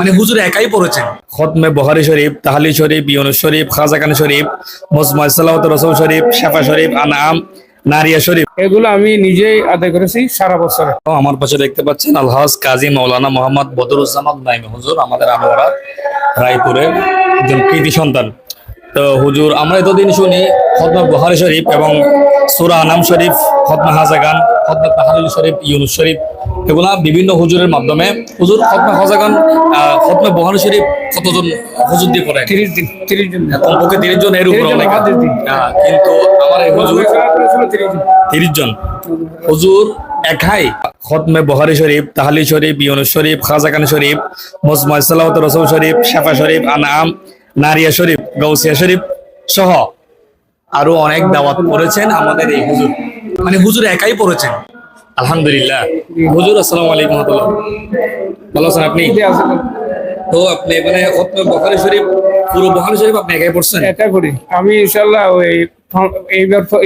মানে হুজুর একাই পড়েছেন খতমে বুখারী শরীফ, তাহলিল শরীফ, ইউনুস শরীফ, খাজাকান শরীফ, মুজমাউ সালাওয়াত রাসূল শরীফ, শাফা শরীফ, আনআম, নারিয়া শরীফ, এগুলো আমি নিজেই আদায় করেছি সারা বছরে। আমার পাশে দেখতে পাচ্ছেন আলহাজ কাজী মাওলানা মোহাম্মদ বদরুজ্জামান নাইমি হুজুর, আমাদের আনোয়ারা রায়পুরের একজন কৃতি সন্তান। তো হুজুর আমরা এতদিন শুনি খতমে বুখারী শরীফ এবং সূরা আনআম শরীফ, খতমে খাজাকান, খতমে তাহলিল শরীফ, ইউনুস শরীফ, এগুলা বিভিন্ন হুজুরের মাধ্যমে। হুজুর খতমে খাজাকান, খতমে বুখারী শরীফ কতজন হুজুর দিয়ে পড়েন? 30 জন, কমপক্ষে 30 জন, এর উপর অনেক। কিন্তু আমার এই হুজুর 30 জন হুজুর একাই খতমে বুখারী শরীফ, তাহলিল শরীফ, ইউনুস শরীফ, খাজাকান শরীফ, মুজমাউ সালাওয়াত রাসূল শরীফ, শাফা শরীফ, আনআম, নারিয়া শরীফ, গাউসিয়া শরীফ সহ আরো অনেক দাওয়াত পড়েছেন আমাদের এই হুজুর। মানে হুজুর একাই পড়েছেন। আলহামদুলিল্লাহ। হুজুর আসসালামু আলাইকুম ওয়া রাহমাতুল্লাহ। ভালো আছেন আপনি? তো আপনি মানে খতমে বুখারী শরীফ, পুরো বুখারী শরীফ আপনি একাই পড়ছেন? একা করি আমি ইনশাআল্লাহ।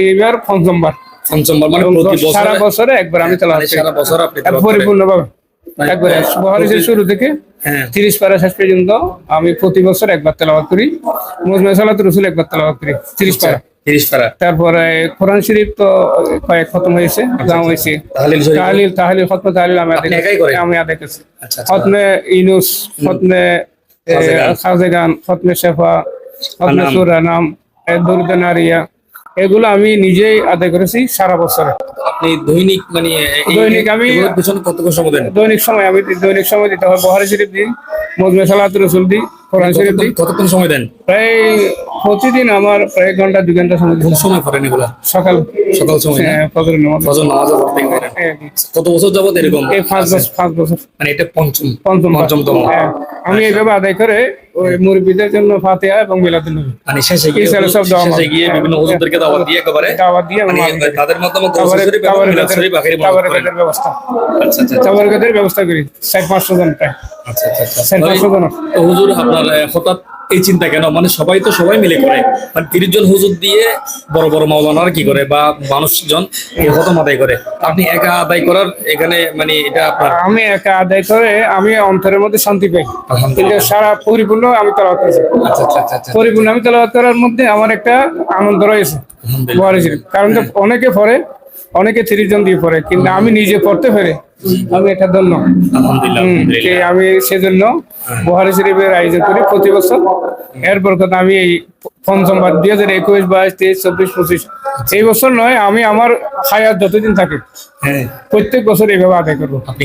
এইবার পঞ্চমবার মানে প্রতি সারা বছর বছরে একবার আমি তেলাওয়াত করি। সারা বছর আপনি তেলাওয়াত করেন? পরিপূর্ণভাবে একবার বুখারী শরীফ শুরু থেকে 30 পারা শেষ পর্যন্ত আমি প্রতি বছর একবার তেলাওয়াত করি। মুজমাউ সালাওয়াত রাসূল একবার তেলাওয়াত করি 30 পারা। 30 পারা। তারপরে কোরআন শরীফ তো কয়েক খতম হয়েছে, জাম হয়েছে। তাহলিল শরীফ, তাহলিল খতমে তাহলিল আমি আদায় করছি। খতমে ইউনুস, খতমে খাজাকান, খতমে শাফা, খতমে সূরা আনআম, দরুদ নারিয়া, এগুলো আমি নিজেই আদায় করেছি সারা বছরে। আপনি দৈনিক মানে দৈনিক আমি পিছনে কতক্ষণ সময় দেন? দৈনিক সময় দিতে হয়। বুখারী শরীফ দিই, মুজমাউ সালাওয়াত রাসূল দিই, কোরআন শরীফ দিই। কতক্ষণ সময় দেন? প্রায় প্রতিদিন আমার প্রায় 1 ঘন্টা 2 ঘন্টা সময় দিই। কোন সময় করেন এগুলা? সকাল সময় না? ফজর নামাজ পড়তে করেন? কত বছর যাবত এরকম? এই 5 বছর। মানে এটা পঞ্চমতম। আমি এইভাবে আদায় করে ওই মুরব্বিদের জন্য ফাতিহা এবং মিলাদুন নবী মানে শেষে গিয়ে বিভিন্ন হুজুরদেরকে দাওয়াত দিয়ে মানে তাদের মাধ্যমে গাউসিয়া শরীফ এবং মিলাদ শরীফ আখেরি মুনাজাত করেন। ব্যবস্থা। আচ্ছা আচ্ছা তাবারকাতের ব্যবস্থা করি 400-500 জন প্রায়। আচ্ছা আচ্ছা। 400-500 জন। তো হুজুর আপনার হঠাৎ এই চিন্তা কেন? মানে সবাই মিলে করে, মানে 30 জন হুজুর দিয়ে বড় বড় মাওলানারা কি করে বা মানুষজন এই খতম আদায় করে, আপনি একা আদায় করার এখানে মানে এটা আপনার? আমি একা আদায় করে আমি অন্তরের মধ্যে শান্তি পাই। কিন্তু সারা পরিপূর্ণ আমি তেলাওয়াত করেছি। আচ্ছা আচ্ছা। পরিপূর্ণ আমি তেলাওয়াত করার মধ্যে আমার একটা আনন্দ রয়েছে বুখারী শরীফ। কারণ অনেকে পড়ে, অনেকে 30 জন দিয়ে পড়ে, কিন্তু আমি নিজে পড়তে পারে আমি এটা ধন্য। আলহামদুলিল্লাহ। আমি সেজন্য বুখারী শরীফের আয়োজন করি প্রতি বছর। এরপর কথা আমি এই পঞ্চমবার 2021, 22, 23, 24, 25 এই বছর নয়, আমি আমার হায়াত যতদিন থাকে প্রত্যেক বছর এইভাবে আদায় করবো। আপনি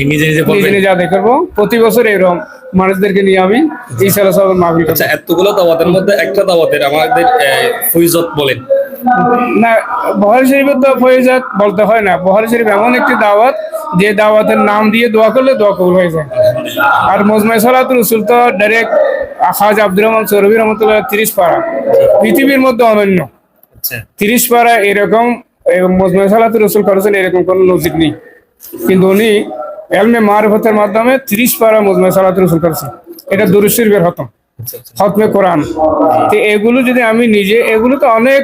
নিজে আদায় করবো প্রতি বছর এরকম মানুষদেরকে নিয়ে আমি ইনশাআল্লাহ সব মাহফিল করব। আচ্ছা, এতগুলো দাওয়াতের মধ্যে একটা দাওয়াতের আমাদের ফয়জত বলেন না। বুখারী শরীফের তো ফয়জত বলতে হয় না। বুখারী শরীফ এমন একটি দাওয়াত যে দাওয়াতের নাম দিয়ে দোয়া করলে দোয়া কবুল হয়ে যায়। আর মুজমাউ সালাওয়াত রাসূল তো ডাইরেক্ট খাজা আব্দুর রহমান সৌরভী রহমাতুল্লাহ 30 পারা পৃথিবীর মধ্যে অনন্য। 30 পারা এরকম মুজমাউ সালাওয়াত রাসূল করেছেন, এরকম কোন নজির নেই। কিন্তু উনি ইলমে মারিফতের মাধ্যমে 30 পারা মুজমাউ সালাওয়াত রাসূল করেছেন। এটা দুরূদ শরীফের খতম, খতমে কোরআন। তো এগুলো যদি আমি নিজে, এগুলো তো অনেক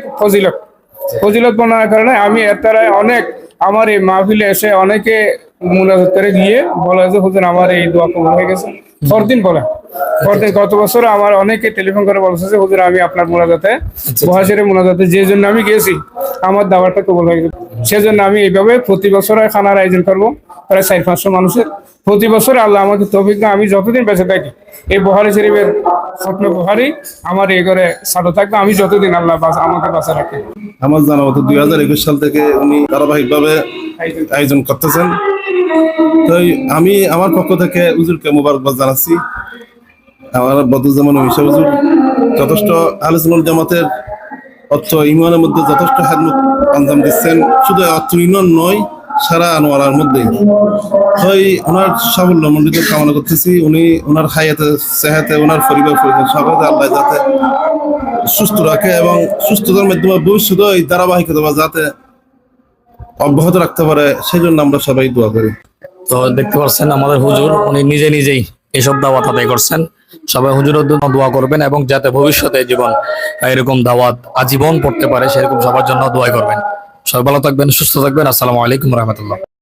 ফজিলত বর্ণনার কারণে আমি এর দ্বারা অনেক আমার এই মাহফিলে এসে অনেকে মুনাজাত করে গিয়ে বলে যে হুজুর আমার এই দোয়া কবুল হয়ে গেছে। পরদিন গত বছর আমার অনেকে টেলিফোন করে বলছে যে হুজুর আমি আপনার মুনাজাতে, বুখারী শরীফের মুনাজাতে যে জন্য আমি গেছি আমার দাওয়াতটা কবুল হয়ে গেছে। সেজন্য আমি এইভাবে প্রতি বছর খানার আয়োজন করবো প্রায় 400-500 মানুষের। প্রতি বছর আল্লাহ আমাকে তৌফিক দেয়, আমি যতদিন বেঁচে থাকি এই বুখারী শরীফের খতমে বুখারী আমার এই ঘরে চালু থাকবে, আমি যতদিন আল্লাহ আমাকে বাঁচা রাখে। আমার জানা মতো 2021 সাল থেকে উনি ধারাবাহিকভাবে আয়োজন করতেছেন। তো আমি আমার পক্ষ থেকে হুজুরকে মোবারকবাদ জানাচ্ছি। আমার বদরুজ্জামান হুজুর যথেষ্ট আহলে সুন্নাত জামাতের অর্থ ইমানের মধ্যে যথেষ্ট খেদমত আঞ্জাম দিচ্ছেন। শুধু অর্থ ইমান নয়, সারা আনোয়ারার মধ্যে। তাই ওনার সাফল্য মণ্ডিত কামনা করতেছি। উনি ওনার হায়াতে সেহাতে ওনার পরিবার সবাই আল্লাহ যাতে সুস্থ রাখে এবং সুস্থতার মাধ্যমে ভবিষ্যতে এই ধারাবাহিকতা যাতে অব্যাহত রাখতে পারে, সেই জন্য আমরা সবাই দোয়া করি। তো দেখতে পাচ্ছেন আমাদের হুজুর উনি নিজেই এসব দাওয়াত আদায় করছেন। সবাই হুজুরের জন্য দোয়া করবেন এবং যাতে ভবিষ্যতে জীবন এরকম দাওয়াত আজীবন পড়তে পারে সেরকম সবার জন্য দোয়া করবেন। সবাই ভালো থাকবেন, সুস্থ থাকবেন। আসসালামু আলাইকুম ওয়া রাহমাতুল্লাহ।